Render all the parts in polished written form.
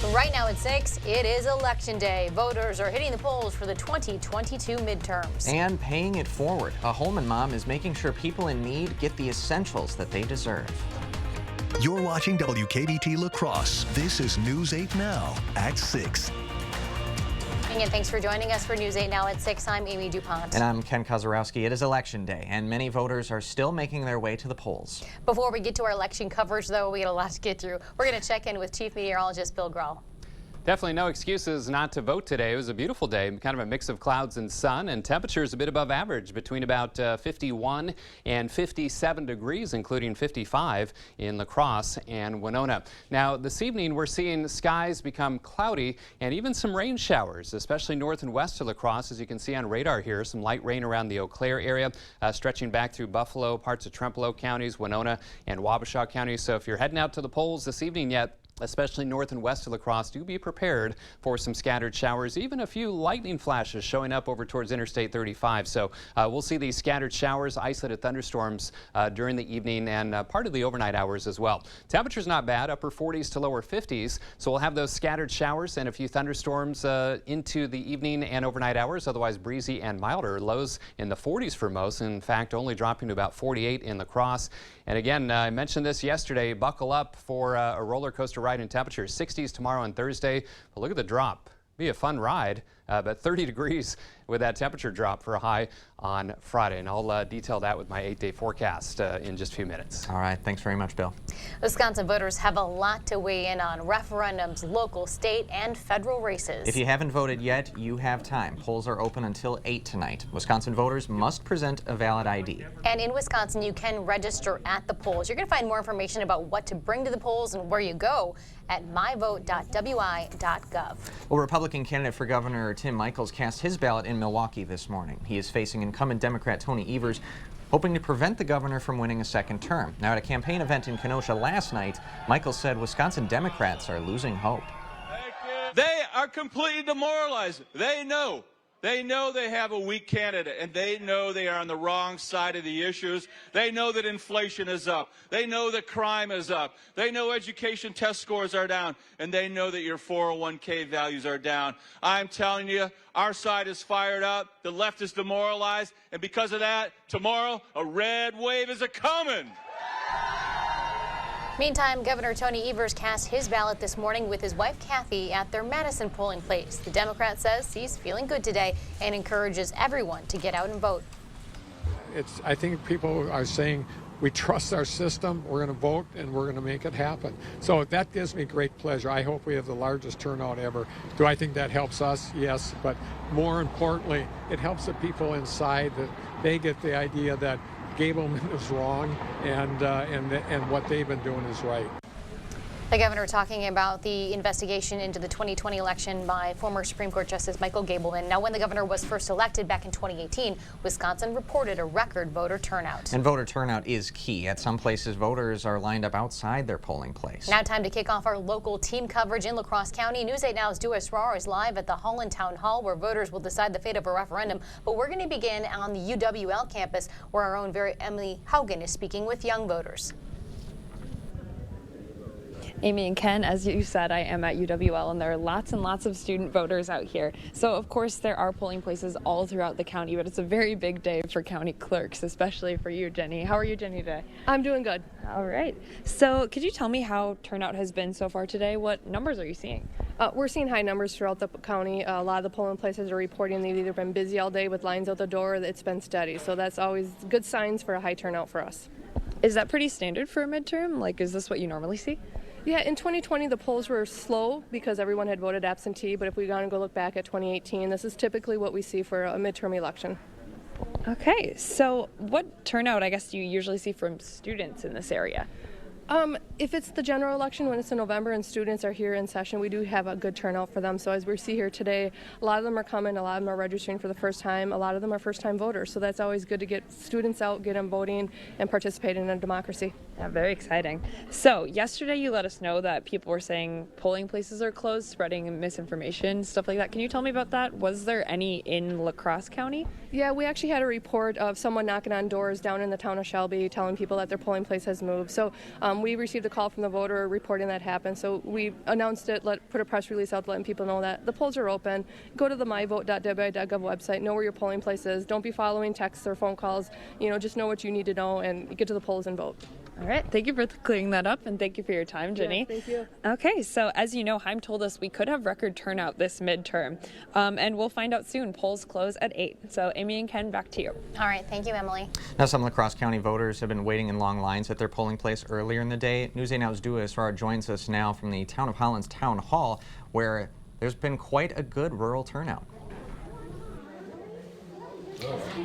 Right now at 6, it is Election Day. Voters are hitting the polls for the 2022 midterms. And paying it forward. A Holman mom is making sure people in need get the essentials that they deserve. You're watching WKBT La Crosse. This is News 8 Now at 6. And thanks for joining us for News 8 Now at 6. I'm Amy DuPont. And I'm Ken Kozarowski. It is Election Day, and many voters are still making their way to the polls. Before we get to our election coverage, though, we got a lot to get through. We're going to check in with Chief Meteorologist Bill Grell. Definitely no excuses not to vote today. It was a beautiful day, kind of a mix of clouds and sun, and temperatures a bit above average between about 51 and 57 degrees, including 55 in La Crosse and Winona. Now, this evening we're seeing skies become cloudy and even some rain showers, especially north and west of La Crosse, as you can see on radar here. Some light rain around the Eau Claire area, stretching back through Buffalo, parts of Trempealeau counties, Winona and Wabasha counties. So if you're heading out to the polls this evening yet, especially north and west of La Crosse, do be prepared for some scattered showers, even a few lightning flashes showing up over towards Interstate 35. So we'll see these scattered showers, isolated thunderstorms during the evening and part of the overnight hours as well. Temperatures not bad, upper 40s to lower 50s. So we'll have those scattered showers and a few thunderstorms into the evening and overnight hours, otherwise breezy and milder. Lows in the 40s for most, in fact only dropping to about 48 in La Crosse. And again, I mentioned this yesterday, buckle up for a roller coaster ride in temperatures. 60s tomorrow and Thursday, but look at the drop. Be a fun ride, but 30 degrees with that temperature drop for a high on Friday. And I'll detail that with my 8-day forecast in just a few minutes. All right. Thanks very much, Bill. Wisconsin voters have a lot to weigh in on: referendums, local, state, and federal races. If you haven't voted yet, you have time. Polls are open until 8 tonight. Wisconsin voters must present a valid ID. And in Wisconsin, you can register at the polls. You're going to find more information about what to bring to the polls and where you go at myvote.wi.gov. Well, Republican candidate for governor Tim Michels cast his ballot in Milwaukee this morning. He is facing incumbent Democrat Tony Evers, hoping to prevent the governor from winning a second term. Now, at a campaign event in Kenosha last night, Michels said Wisconsin Democrats are losing hope. They are completely demoralized. They know they have a weak candidate, and they know they are on the wrong side of the issues. They know that inflation is up. They know that crime is up. They know education test scores are down, and they know that your 401k values are down. I'm telling you, our side is fired up. The left is demoralized, and because of that, tomorrow a red wave is a-coming. Meantime, Governor Tony Evers cast his ballot this morning with his wife Kathy at their Madison polling place. The Democrat says he's feeling good today and encourages everyone to get out and vote. I think people are saying we trust our system, we're going to vote, and we're going to make it happen. So that gives me great pleasure. I hope we have the largest turnout ever. Do I think that helps us? Yes, but more importantly, it helps the people inside, that they get the idea that Gableman is wrong, and what they've been doing is right. The governor talking about the investigation into the 2020 election by former Supreme Court Justice Michael Gableman. Now, when the governor was first elected back in 2018, Wisconsin reported a record voter turnout. And voter turnout is key. At some places, voters are lined up outside their polling place. Now time to kick off our local team coverage in La Crosse County. News 8 Now's Duas Rar is live at the Holland Town Hall, where voters will decide the fate of a referendum. But we're going to begin on the UWL campus, where our own very Emily Haugen is speaking with young voters. Amy and Ken, as you said, I am at UWL, and there are lots and lots of student voters out here. So, of course, there are polling places all throughout the county, but it's a very big day for county clerks, especially for you, Jenny. How are you, Jenny, today? I'm doing good. All right. So, could you tell me how turnout has been so far today? What numbers are you seeing? We're seeing high numbers throughout the county. A lot of the polling places are reporting they've either been busy all day with lines out the door, or it's been steady. So that's always good signs for a high turnout for us. Is that pretty standard for a midterm? Like, is this what you normally see? Yeah, in 2020 the polls were slow because everyone had voted absentee, but if we want to go look back at 2018, this is typically what we see for a midterm election. Okay, so what turnout, I guess, do you usually see from students in this area? If it's the general election, when it's in November and students are here in session, we do have a good turnout for them. So as we see here today, a lot of them are coming, a lot of them are registering for the first time, a lot of them are first-time voters. So that's always good to get students out, get them voting, and participating in a democracy. Yeah, very exciting. So yesterday you let us know that people were saying polling places are closed, spreading misinformation, stuff like that. Can you tell me about that? Was there any in La Crosse County? Yeah, we actually had a report of someone knocking on doors down in the town of Shelby telling people that their polling place has moved. So we received a call from the voter reporting that happened. So we announced it, put a press release out letting people know that the polls are open. Go to the myvote.dbi.gov website, know where your polling place is. Don't be following texts or phone calls. Just know what you need to know and get to the polls and vote. All right, thank you for clearing that up, and thank you for your time, Jenny. Yeah, thank you. Okay, so as you know, Heim told us we could have record turnout this midterm, and we'll find out soon. Polls close at 8. So Amy and Ken, back to you. All right, thank you, Emily. Now, some La Crosse County voters have been waiting in long lines at their polling place earlier in the day. News 8 Now's Dua Israr joins us now from the Town of Holland's Town Hall, where there's been quite a good rural turnout.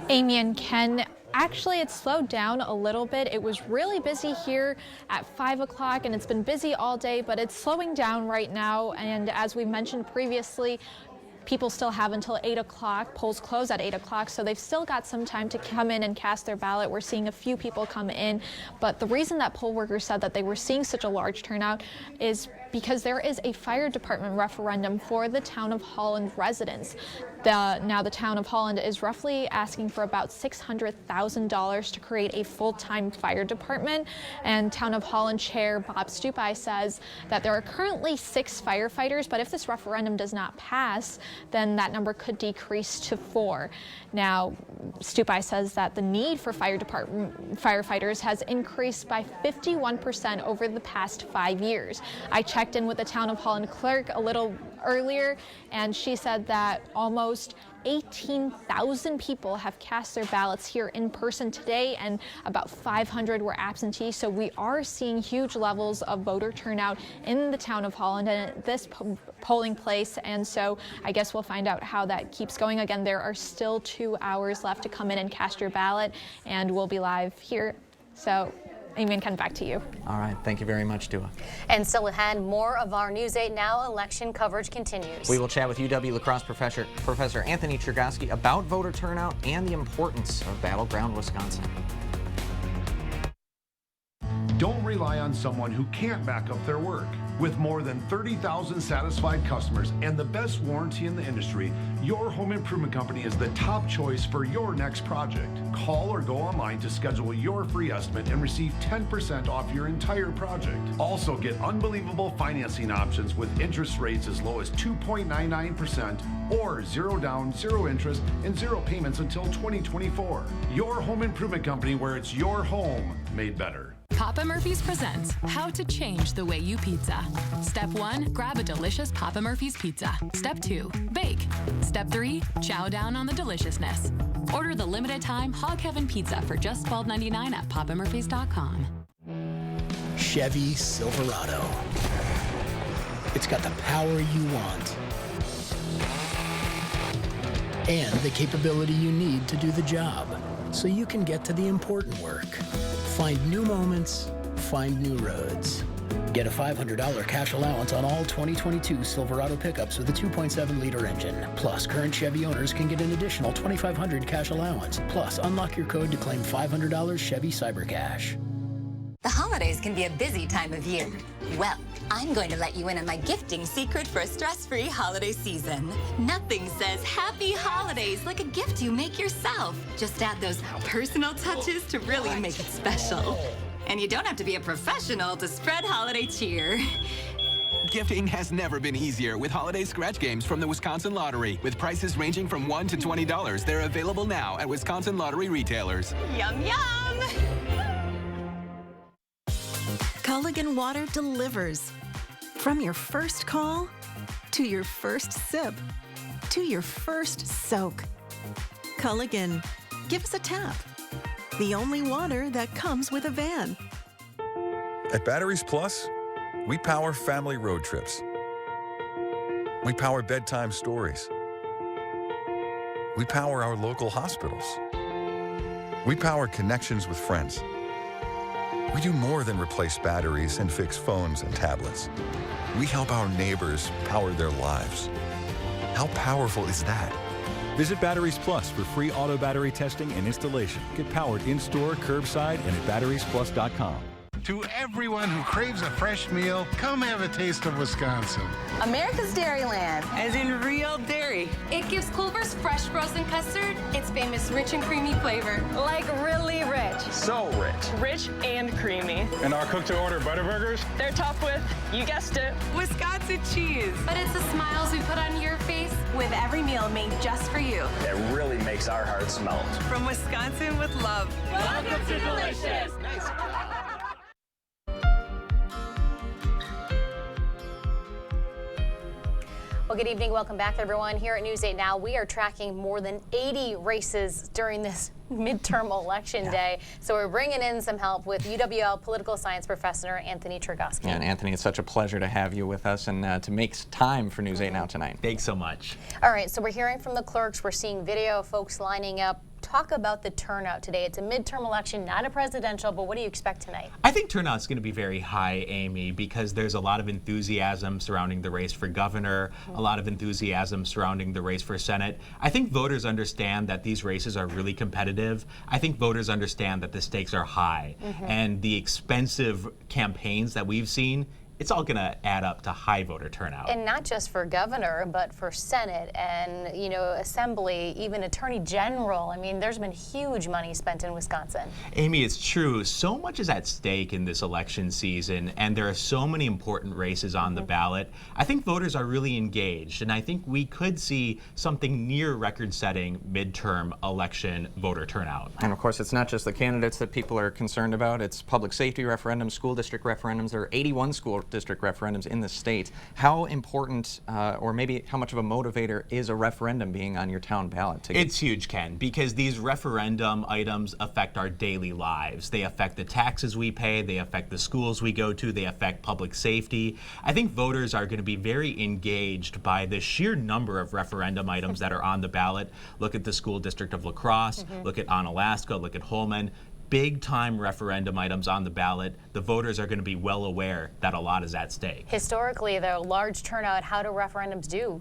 Amy and Ken, actually it slowed down a little bit. It was really busy here at 5 o'clock and it's been busy all day, but it's slowing down right now. And as we mentioned previously, people still have until 8 o'clock. Polls close at 8 o'clock, so they've still got some time to come in and cast their ballot. We're seeing a few people come in, but the reason that poll workers said that they were seeing such a large turnout is because there is a fire department referendum for the Town of Holland residents. Now the Town of Holland is roughly asking for about $600,000 to create a full-time fire department, and Town of Holland Chair Bob Stupi says that there are currently 6 firefighters, but if this referendum does not pass, then that number could decrease to 4. Now, Stupi says that the need for firefighters has increased by 51% over the past 5 years. I checked in with the Town of Holland clerk a little earlier, and she said that almost 18,000 people have cast their ballots here in person today, and about 500 were absentee. So we are seeing huge levels of voter turnout in the Town of Holland and at this polling place. And so I guess we'll find out how that keeps going. Again, there are still 2 hours left to come in and cast your ballot, and we'll be live here. So Amy and Ken, back to you. All right, thank you very much, Dua. And still ahead, more of our News 8 Now election coverage continues. We will chat with UW La Crosse Professor Anthony Chergosky about voter turnout and the importance of battleground Wisconsin. Don't rely on someone who can't back up their work. With more than 30,000 satisfied customers and the best warranty in the industry, your home improvement company is the top choice for your next project. Call or go online to schedule your free estimate and receive 10% off your entire project. Also get unbelievable financing options with interest rates as low as 2.99% or 0 down, 0 interest, and 0 payments until 2024. Your home improvement company, where it's your home made better. Papa Murphy's presents How to Change the Way You Pizza. Step 1, grab a delicious Papa Murphy's pizza. Step 2, bake. Step 3, chow down on the deliciousness. Order the limited time Hog Heaven pizza for just $12.99 at papamurphys.com. Chevy Silverado. It's got the power you want and the capability you need to do the job, so you can get to the important work. Find new moments, find new roads. Get a $500 cash allowance on all 2022 Silverado pickups with a 2.7-liter engine. Plus, current Chevy owners can get an additional $2,500 cash allowance. Plus, unlock your code to claim $500 Chevy Cyber Cash. The holidays can be a busy time of year. Well, I'm going to let you in on my gifting secret for a stress-free holiday season. Nothing says happy holidays like a gift you make yourself. Just add those personal touches to really make it special. And you don't have to be a professional to spread holiday cheer. Gifting has never been easier with holiday scratch games from the Wisconsin Lottery. With prices ranging from $1 to $20, they're available now at Wisconsin Lottery retailers. Yum, yum! Culligan Water delivers. From your first call, to your first sip, to your first soak. Culligan, give us a tap. The only water that comes with a van. At Batteries Plus, we power family road trips. We power bedtime stories. We power our local hospitals. We power connections with friends. We do more than replace batteries and fix phones and tablets. We help our neighbors power their lives. How powerful is that? Visit Batteries Plus for free auto battery testing and installation. Get powered in-store, curbside, and at batteriesplus.com. To everyone who craves a fresh meal, come have a taste of Wisconsin. America's Dairyland. As in real dairy. It gives Culver's fresh frozen custard its famous rich and creamy flavor. Like really rich. So rich. Rich and creamy. And our cook-to-order Butterburgers? They're topped with, you guessed it, Wisconsin cheese. But it's the smiles we put on your face with every meal made just for you. It really makes our hearts melt. From Wisconsin with love. Welcome to Delicious. Well, good evening. Welcome back, everyone. Here at News 8 Now, we are tracking more than 80 races during this midterm election day. So we're bringing in some help with UWL political science professor Anthony Tregoski. And Anthony, it's such a pleasure to have you with us and to make time for News 8 Now tonight. Thanks so much. All right, so we're hearing from the clerks. We're seeing video of folks lining up. Talk about the turnout today. It's a midterm election, not a presidential, but what do you expect tonight? I think turnout's going to be very high, Amy, because there's a lot of enthusiasm surrounding the race for governor, a lot of enthusiasm surrounding the race for Senate. I think voters understand that these races are really competitive. I think voters understand that the stakes are high, and the expensive campaigns that we've seen, it's all going to add up to high voter turnout. And not just for governor, but for Senate and, you know, Assembly, even Attorney General. I mean, there's been huge money spent in Wisconsin. Amy, it's true. So much is at stake in this election season, and there are so many important races on the ballot. I think voters are really engaged, and I think we could see something near record-setting midterm election voter turnout. And of course, it's not just the candidates that people are concerned about. It's public safety referendums, school district referendums. There are 81 school district referendums in the state. How important, or maybe how much of a motivator is a referendum being on your town ballot? It's huge, Ken, because these referendum items affect our daily lives. They affect the taxes we pay, they affect the schools we go to, they affect public safety. I think voters are going to be very engaged by the sheer number of referendum items that are on the ballot. Look at the school district of La Crosse, look at Onalaska, look at Holmen. Big-time referendum items on the ballot. The voters are going to be well aware that a lot is at stake. Historically, the large turnout, how do referendums do?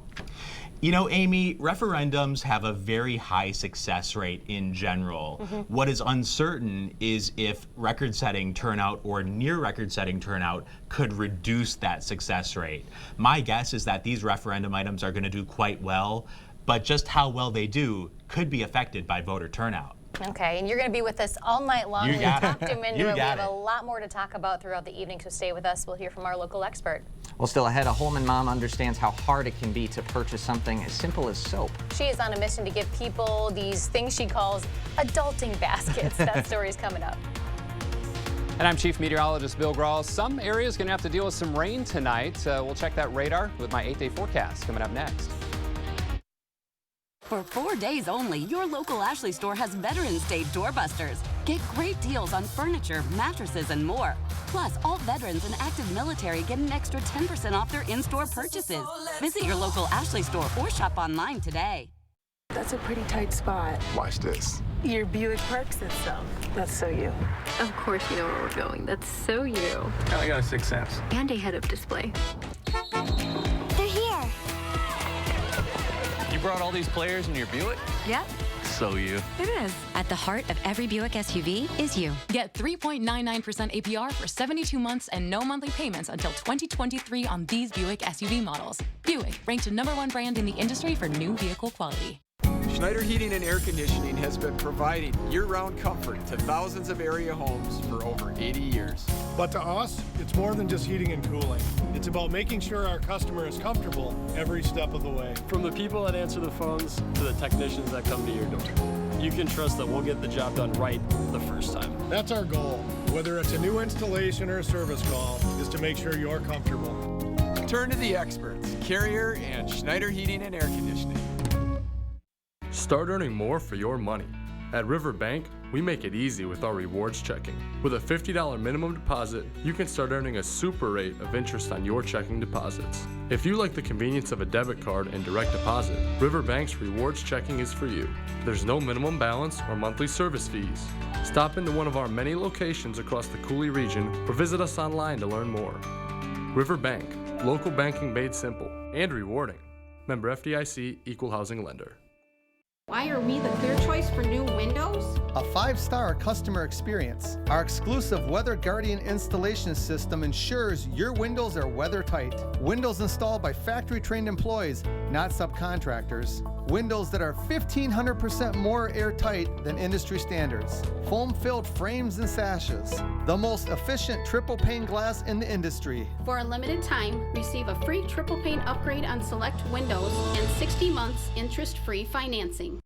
You know, Amy, referendums have a very high success rate in general. What is uncertain is if record-setting turnout or near record-setting turnout could reduce that success rate. My guess is that these referendum items are going to do quite well, but just how well they do could be affected by voter turnout. Okay, and you're going to be with us all night long. You got it. Talked him into You it. We got have it. a lot more to talk about throughout the evening, so stay with us. We'll hear from our local expert. Well, still ahead, a Holmen mom understands how hard it can be to purchase something as simple as soap. She is on a mission to give people these things she calls adulting baskets. That story's coming up. And I'm Chief Meteorologist Bill Grawl. Some areas going to have to deal with some rain tonight. We'll check that radar with my 8-day forecast coming up next. For 4 days only, your local Ashley store has Veterans Day doorbusters. Get great deals on furniture, mattresses, and more. Plus, all veterans and active military get an extra 10% off their in-store purchases. Visit your local Ashley store or shop online today. That's a pretty tight spot. Watch this. Your Buick parks itself. That's so you. Of course you know where we're going. That's so you. I got a 6th sense. And a head-up display. They're here. You brought all these players in your Buick? Yep. So you. It is. At the heart of every Buick SUV is you. Get 3.99% APR for 72 months and no monthly payments until 2023 on these Buick SUV models. Buick, ranked #1 brand in the industry for new vehicle quality. Schneider Heating and Air Conditioning has been providing year-round comfort to thousands of area homes for over 80 years. But to us, it's more than just heating and cooling. It's about making sure our customer is comfortable every step of the way. From the people that answer the phones to the technicians that come to your door, you can trust that we'll get the job done right the first time. That's our goal, whether it's a new installation or a service call, is to make sure you're comfortable. Turn to the experts, Carrier and Schneider Heating and Air Conditioning. Start earning more for your money. At Riverbank, we make it easy with our rewards checking. With a $50 minimum deposit, you can start earning a super rate of interest on your checking deposits. If you like the convenience of a debit card and direct deposit, Riverbank's rewards checking is for you. There's no minimum balance or monthly service fees. Stop into one of our many locations across the Cooley region or visit us online to learn more. Riverbank, local banking made simple and rewarding. Member FDIC, Equal Housing Lender. Why are we the clear choice for new windows? A 5-star customer experience. Our exclusive Weather Guardian installation system ensures your windows are weather tight. Windows installed by factory trained employees, not subcontractors. Windows that are 1,500% more airtight than industry standards. Foam filled frames and sashes. The most efficient triple pane glass in the industry. For a limited time, receive a free triple pane upgrade on select windows and 60 months interest-free financing.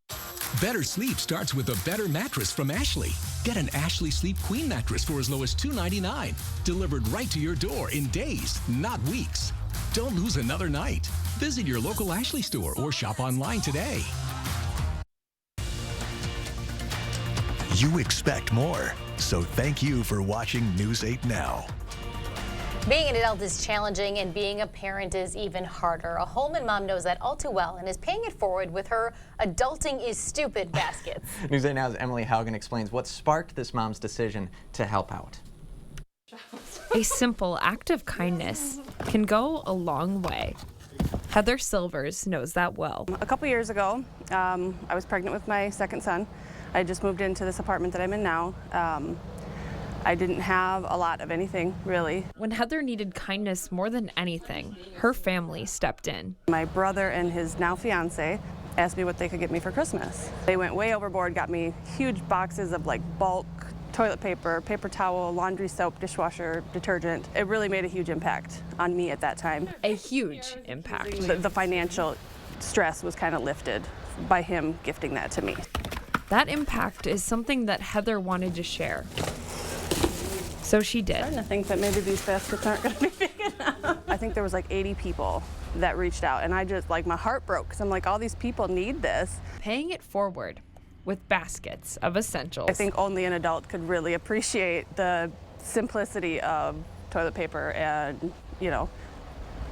Better sleep starts with a better mattress from Ashley. Get an Ashley Sleep Queen mattress for as low as $299. Delivered right to your door in days, not weeks. Don't lose another night. Visit your local Ashley store or shop online today. You expect more, so thank you for watching News 8 Now. Being an adult is challenging, and being a parent is even harder. A Holman mom knows that all too well and is paying it forward with her Adulting is Stupid baskets. News 8 Now's Emily Haugen explains what sparked this mom's decision to help out. A simple act of kindness can go a long way. Heather Silvers knows that well. A couple years ago, I was pregnant with my second son. I just moved into this apartment that I'm in now. I didn't have a lot of anything, really. When Heather needed kindness more than anything, her family stepped in. My brother and his now fiance asked me what they could get me for Christmas. They went way overboard, got me huge boxes of like bulk toilet paper, paper towel, laundry soap, dishwasher, detergent. It really made a huge impact on me at that time. A huge impact. The financial stress was kind of lifted by him gifting that to me. That impact is something that Heather wanted to share. So she did. I'm starting to think that maybe these baskets aren't going to be big enough. I think there was like 80 people that reached out, and I just, like, my heart broke because I'm like, all these people need this. Paying it forward with baskets of essentials. I think only an adult could really appreciate the simplicity of toilet paper and, you know,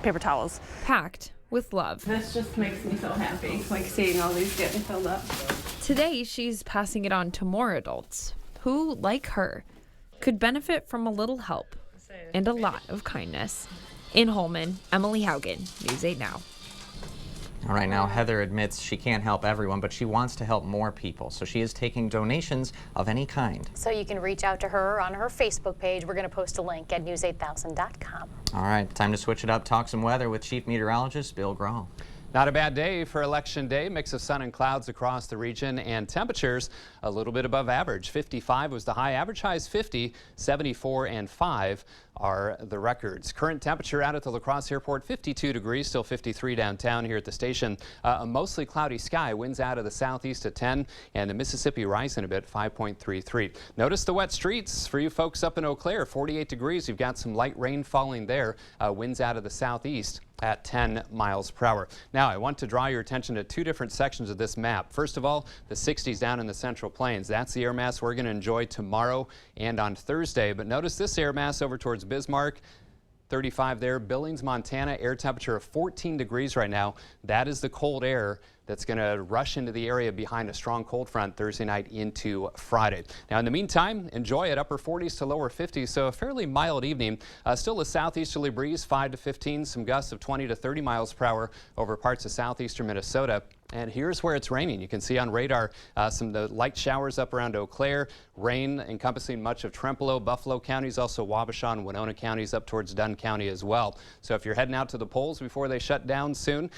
paper towels. Packed with love. This just makes me so happy, like seeing all these getting filled up. Today, she's passing it on to more adults who, like her, could benefit from a little help and a lot of kindness. In Holman, Emily Haugen, News 8 Now. All right, now Heather admits she can't help everyone, but she wants to help more people. So she is taking donations of any kind. So you can reach out to her on her Facebook page. We're going to post a link at news8000.com. All right, time to switch it up. Talk some weather with Chief Meteorologist Bill Grahl. Not a bad day for Election Day. Mix of sun and clouds across the region, and temperatures a little bit above average. 55 was the high. Average high is 50. 74 and 5 are the records. Current temperature out at the La Crosse Airport, 52 degrees, still 53 downtown here at the station. A mostly cloudy sky, winds out of the southeast at 10, and the Mississippi rising a bit, 5.33. Notice the wet streets for you folks up in Eau Claire, 48 degrees. You've got some light rain falling there. Winds out of the southeast at 10 miles per hour. Now, I want to draw your attention to two different sections of this map. First of all, the 60s down in the Central Plains. That's the air mass we're going to enjoy tomorrow and on Thursday. But notice this air mass over towards Bismarck. 35 there. Billings, Montana, air temperature of 14 degrees right now. That is the cold air that's going to rush into the area behind a strong cold front Thursday night into Friday. Now, in the meantime, enjoy it. Upper 40s to lower 50s, so a fairly mild evening. Still a southeasterly breeze, 5 to 15, some gusts of 20 to 30 miles per hour over parts of southeastern Minnesota. And here's where it's raining. You can see on radar some of the light showers up around Eau Claire, rain encompassing much of Trempealeau, Buffalo counties, also Wabasha and Winona counties up towards Dunn County as well. So if you're heading out to the polls before they shut down soon,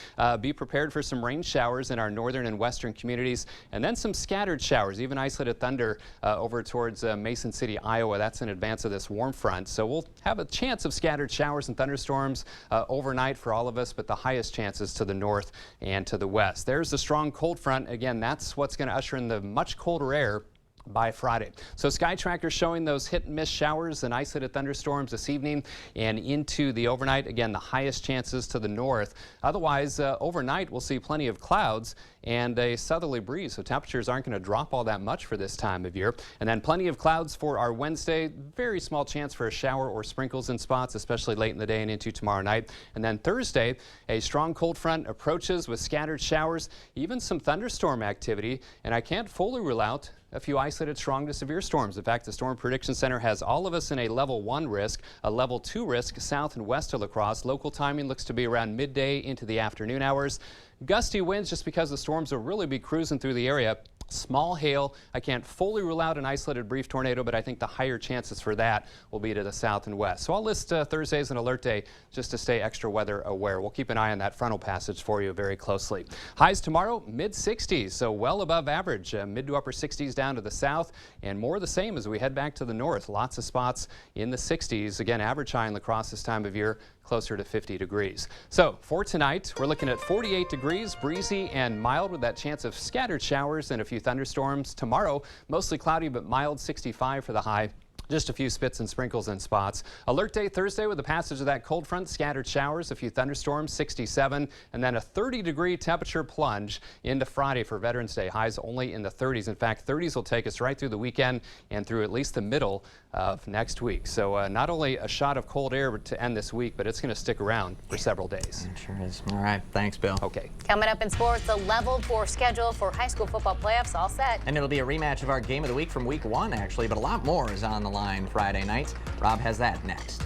be prepared for some rain showers in our northern and western communities, and then some scattered showers, even isolated thunder over towards Mason City, Iowa. That's in advance of this warm front. So we'll have a chance of scattered showers and thunderstorms overnight for all of us, but the highest chances to the north and to the west. There's the strong cold front. Again, that's what's going to usher in the much colder air by Friday. So Sky Tracker showing those hit and miss showers and isolated thunderstorms this evening and into the overnight. Again, the highest chances to the north. Otherwise, overnight we'll see plenty of clouds and a southerly breeze, so temperatures aren't going to drop all that much for this time of year. And then plenty of clouds for our Wednesday. Very small chance for a shower or sprinkles in spots, especially late in the day and into tomorrow night. And then Thursday, a strong cold front approaches with scattered showers, even some thunderstorm activity. And I can't fully rule out a few isolated strong to severe storms. In fact, the Storm Prediction Center has all of us in a level 1 risk, a level 2 risk south and west of La Crosse. Local timing looks to be around midday into the afternoon hours. Gusty winds just because the storms will really be cruising through the area. Small hail. I can't fully rule out an isolated brief tornado, but I think the higher chances for that will be to the south and west. So I'll list Thursday as an alert day just to stay extra weather aware. We'll keep an eye on that frontal passage for you very closely. Highs tomorrow, mid-60s, so well above average. Mid to upper 60s down to the south, and more the same as we head back to the north. Lots of spots in the 60s. Again, average high in La Crosse this time of year, closer to 50 degrees. So for tonight, we're looking at 48 degrees, breezy and mild with that chance of scattered showers and a few thunderstorms. Tomorrow, mostly cloudy but mild, 65 for the high. Just a few spits and sprinkles in spots. Alert day Thursday with the passage of that cold front, scattered showers, a few thunderstorms, 67, and then a 30-degree temperature plunge into Friday for Veterans Day. Highs only in the 30s. In fact, 30s will take us right through the weekend and through at least the middle of next week. So not only a shot of cold air to end this week, but it's going to stick around for several days. It sure is. All right. Thanks, Bill. Okay. Coming up in sports, the level 4 schedule for high school football playoffs all set. And it'll be a rematch of our game of the week from week 1, actually, but a lot more is on the line Friday night. Rob has that next.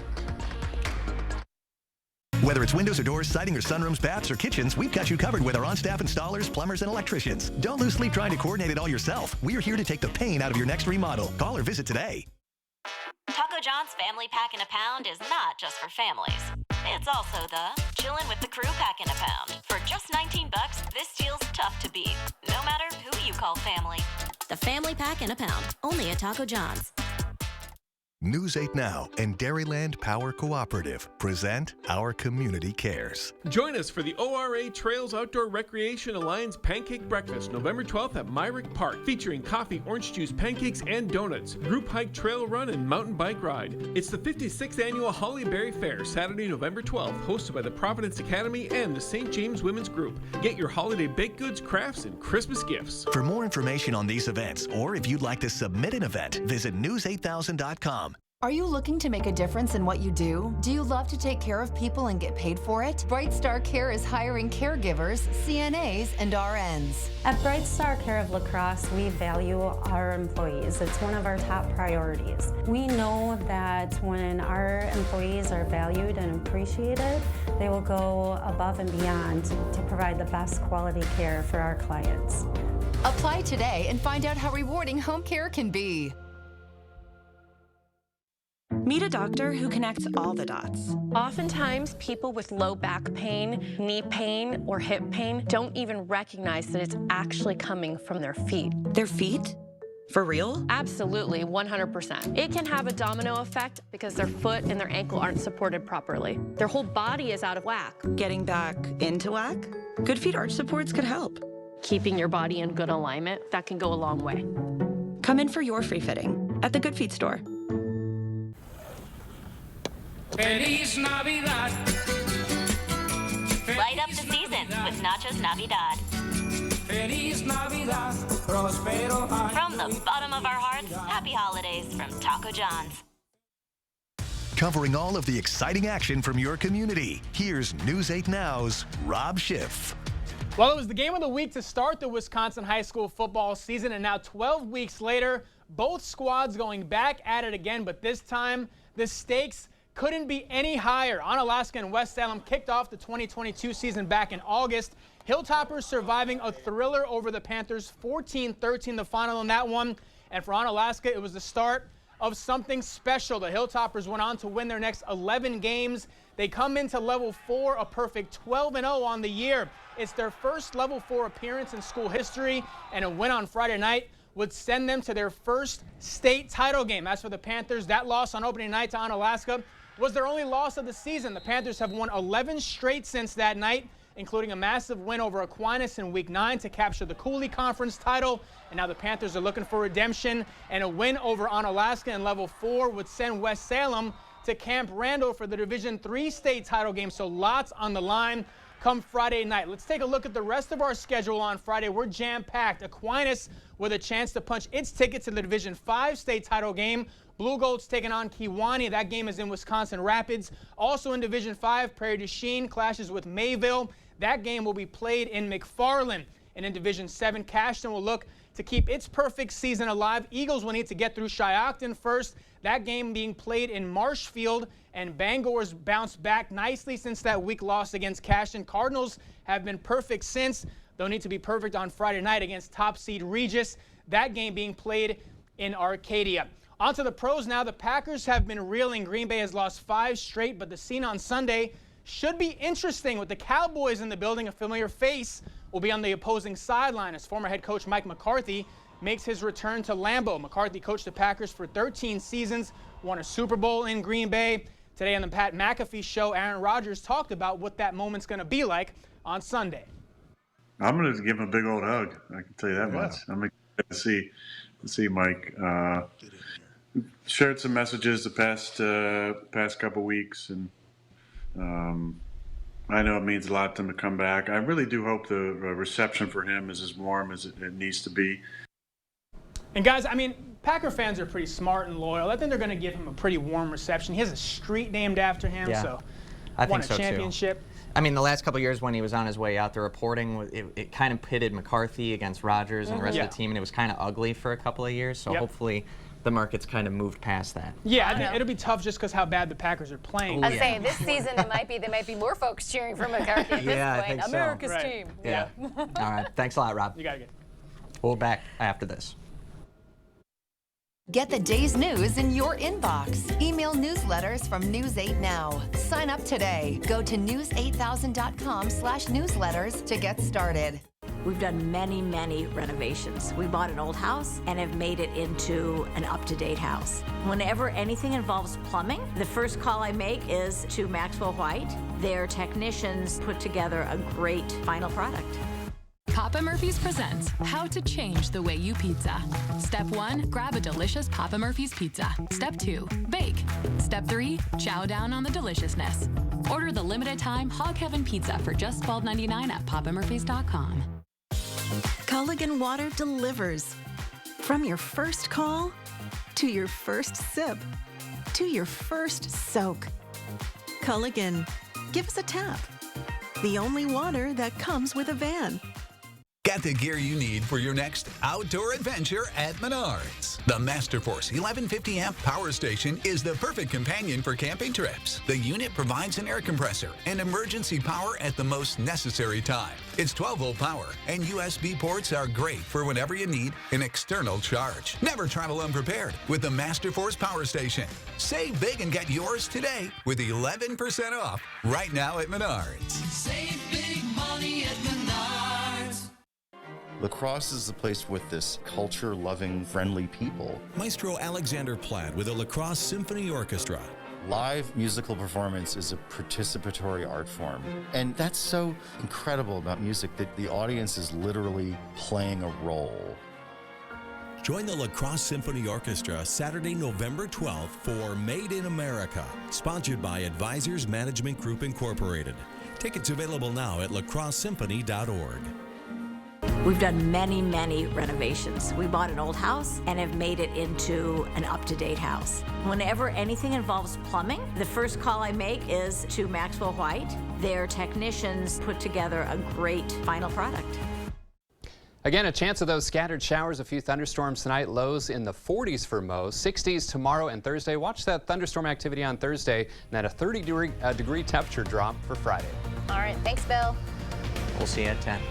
Whether it's windows or doors, siding or sunrooms, baths or kitchens, we've got you covered with our on-staff installers, plumbers, and electricians. Don't lose sleep trying to coordinate it all yourself. We're here to take the pain out of your next remodel. Call or visit today. Taco John's Family Pack in a Pound is not just for families. It's also the chillin' with the crew pack in a pound. For just $19, this deal's tough to beat, no matter who you call family. The Family Pack in a Pound, only at Taco John's. News 8 Now and Dairyland Power Cooperative present Our Community Cares. Join us for the ORA Trails Outdoor Recreation Alliance Pancake Breakfast, November 12th at Myrick Park, featuring coffee, orange juice, pancakes, and donuts, group hike, trail run, and mountain bike ride. It's the 56th annual Holly Berry Fair, Saturday, November 12th, hosted by the Providence Academy and the St. James Women's Group. Get your holiday baked goods, crafts, and Christmas gifts. For more information on these events, or if you'd like to submit an event, visit news8000.com. Are you looking to make a difference in what you do? Do you love to take care of people and get paid for it? Bright Star Care is hiring caregivers, CNAs, and RNs. At Bright Star Care of La Crosse, we value our employees. It's one of our top priorities. We know that when our employees are valued and appreciated, they will go above and beyond to provide the best quality care for our clients. Apply today and find out how rewarding home care can be. Meet a doctor who connects all the dots. Oftentimes, people with low back pain, knee pain, or hip pain don't even recognize that it's actually coming from their feet. Their feet? For real? Absolutely, 100%. It can have a domino effect because their foot and their ankle aren't supported properly. Their whole body is out of whack. Getting back into whack? Good Feet arch supports could help. Keeping your body in good alignment, that can go a long way. Come in for your free fitting at the Good Feet store. Feliz Navidad. Light up the season with Nachos Navidad. Feliz Navidad. Prospero año. From the bottom of our hearts, happy holidays from Taco John's. Covering all of the exciting action from your community, here's News 8 Now's Rob Schiff. Well, it was the game of the week to start the Wisconsin high school football season, and now 12 weeks later, both squads going back at it again, but this time the stakes couldn't be any higher. Onalaska and West Salem kicked off the 2022 season back in August. Hilltoppers surviving a thriller over the Panthers, 14-13 the final in that one. And for Onalaska, it was the start of something special. The Hilltoppers went on to win their next 11 games. They come into level 4, a perfect 12-0 on the year. It's their first level 4 appearance in school history, and a win on Friday night would send them to their first state title game. As for the Panthers, that loss on opening night to Onalaska was their only loss of the season. The Panthers have won 11 straight since that night, including a massive win over Aquinas in Week 9 to capture the Cooley Conference title. And now the Panthers are looking for redemption, and a win over Onalaska in Level 4 would send West Salem to Camp Randall for the Division III state title game. So lots on the line come Friday night. Let's take a look at the rest of our schedule on Friday. We're jam-packed. Aquinas with a chance to punch its ticket to the Division V state title game. Blue Gold's taking on Kewanee. That game is in Wisconsin Rapids. Also in Division V, Prairie du Chien clashes with Mayville. That game will be played in McFarland. And in Division VII, Cashton will look To keep its perfect season alive, Eagles will need to get through Shiocton first. That game being played in Marshfield, and Bangor's bounced back nicely since that week loss against Cashton. Cardinals have been perfect since. They'll need to be perfect on Friday night against top seed Regis. That game being played in Arcadia. On to the pros now. The Packers have been reeling. Green Bay has lost 5 straight, but the scene on Sunday should be interesting with the Cowboys in the building. A familiar face will be on the opposing sideline as former head coach Mike McCarthy makes his return to Lambeau. McCarthy coached the Packers for 13 seasons, won a Super Bowl in Green Bay. Today on the Pat McAfee Show, Aaron Rodgers talked about what that moment's going to be like on Sunday. I'm going to give him a big old hug. I can tell you that much. I'm excited to see Mike. Shared some messages the past couple weeks, and I know it means a lot to him to come back. I really do hope the reception for him is as warm as it needs to be. And guys, I mean, Packer fans are pretty smart and loyal. I think they're going to give him a pretty warm reception. He has a street named after him, so I won think a so championship. Too. I mean, the last couple of years when he was on his way out, the reporting, it kind of pitted McCarthy against Rodgers and the rest of the team, and it was kind of ugly for a couple of years. So hopefully the market's kind of moved past that. Yeah, I think it'll be tough just because how bad the Packers are playing. I'd say this season there might be more folks cheering for McCarthy at this point. I think America's so. team. Yeah. All right. Thanks a lot, Rob. You got to get. We'll be back after this. Get the day's news in your inbox. Email newsletters from News 8 Now. Sign up today. Go to news8000.com/newsletters to get started. We've done many renovations. We bought an old house and have made it into an up-to-date house. Whenever anything involves plumbing, the first call I make is to Maxwell White. Their technicians put together a great final product. Papa Murphy's presents How to Change the Way You Pizza. Step 1, grab a delicious Papa Murphy's pizza. Step 2, bake. Step 3, chow down on the deliciousness. Order the limited time Hog Heaven pizza for just $12.99 at papamurphys.com. Culligan Water delivers. From your first call, to your first sip, to your first soak. Culligan, give us a tap. The only water that comes with a van. Get the gear you need for your next outdoor adventure at Menards. The Masterforce 1150 amp power station is the perfect companion for camping trips. The unit provides an air compressor and emergency power at the most necessary time. Its 12-volt power and USB ports are great for whenever you need an external charge. Never travel unprepared with the Masterforce power station. Save big and get yours today with 11% off right now at Menards. Save big money at Menards. La Crosse is the place with this culture-loving, friendly people. Maestro Alexander Platt with the La Crosse Symphony Orchestra. Live musical performance is a participatory art form. And that's so incredible about music, that the audience is literally playing a role. Join the La Crosse Symphony Orchestra Saturday, November 12th for Made in America, sponsored by Advisors Management Group Incorporated. Tickets available now at lacrossesymphony.org. We've done many renovations. We bought an old house and have made it into an up-to-date house. Whenever anything involves plumbing, the first call I make is to Maxwell White. Their technicians put together a great final product. Again, a chance of those scattered showers, a few thunderstorms tonight, lows in the 40s for most, 60s tomorrow and Thursday. Watch that thunderstorm activity on Thursday, and then a 30-degree temperature drop for Friday. All right, thanks, Bill. We'll see you at 10.